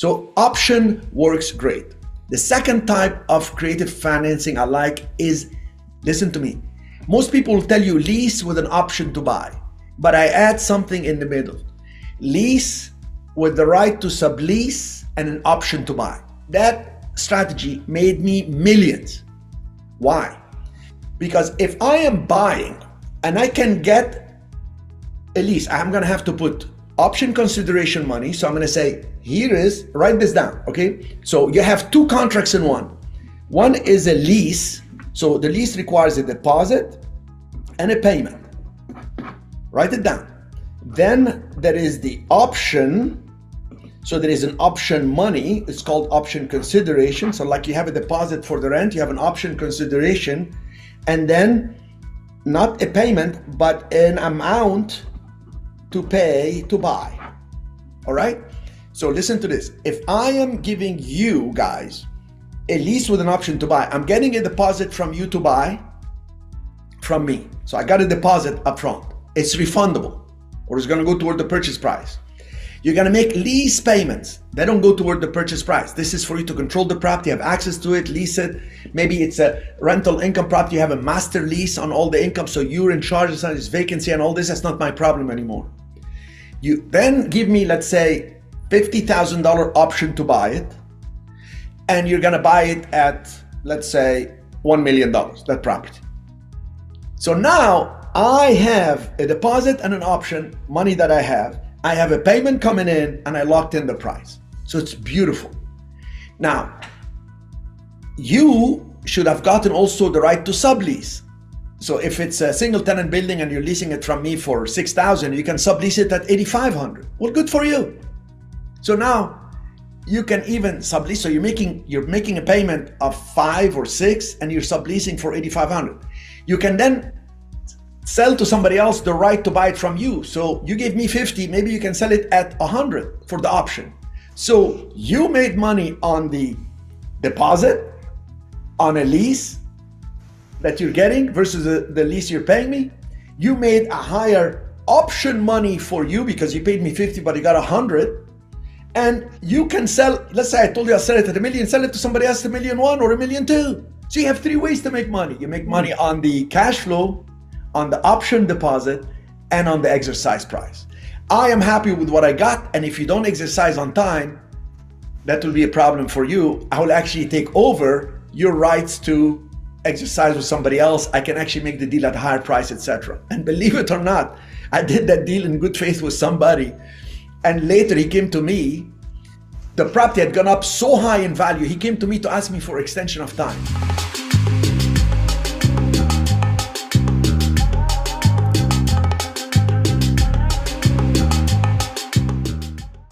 So option works great. The second type of creative financing I like is, listen to me, most people will tell you lease with an option to buy, but I add something in the middle. Lease with the right to sublease and an option to buy. That strategy made me millions. Why? Because if I am buying and I can get a lease, I'm gonna have to put option consideration money. So I'm gonna say, here is, write this down, okay? So you have two contracts in one. One is a lease. So the lease requires a deposit and a payment. Write it down. Then there is the option. So there is an option money. It's called option consideration. So like you have a deposit for the rent, you have an option consideration, and then not a payment, but an amount to pay to buy. All right? So listen to this. If I am giving you guys a lease with an option to buy, I'm getting a deposit from you to buy from me. So I got a deposit up front. It's refundable, or it's gonna go toward the purchase price. You're gonna make lease payments. They don't go toward the purchase price. This is for you to control the property, have access to it, lease it. Maybe it's a rental income property. You have a master lease on all the income, so you're in charge of this vacancy and all this. That's not my problem anymore. You then give me, let's say, $50,000 option to buy it, and you're gonna buy it at, let's say, $1 million, that property. So now I have a deposit and an option, money that I have a payment coming in, and I locked in the price. So it's beautiful. Now, you should have gotten also the right to sublease. So if it's a single tenant building and you're leasing it from me for $6,000, you can sublease it at $8,500. Well, good for you. So now you can even sublease. So you're making a payment of $5,000 or $6,000, and you're subleasing for $8,500. You can then sell to somebody else the right to buy it from you. So you gave me 50, maybe you can sell it at 100 for the option. So you made money on the deposit, on a lease that you're getting versus the lease you're paying me. You made a higher option money for you because you paid me 50, but you got 100. And you can sell, let's say I told you I'll sell it at $1 million, sell it to somebody else at $1.1 million or $1.2 million. So you have three ways to make money. You make money on the cash flow, on the option deposit, and on the exercise price. I am happy with what I got, and if you don't exercise on time, that will be a problem for you. I will actually take over your rights to exercise with somebody else. I can actually make the deal at a higher price, etc. And believe it or not, I did that deal in good faith with somebody, and later he came to me. The property had gone up so high in value, he came to me to ask me for extension of time.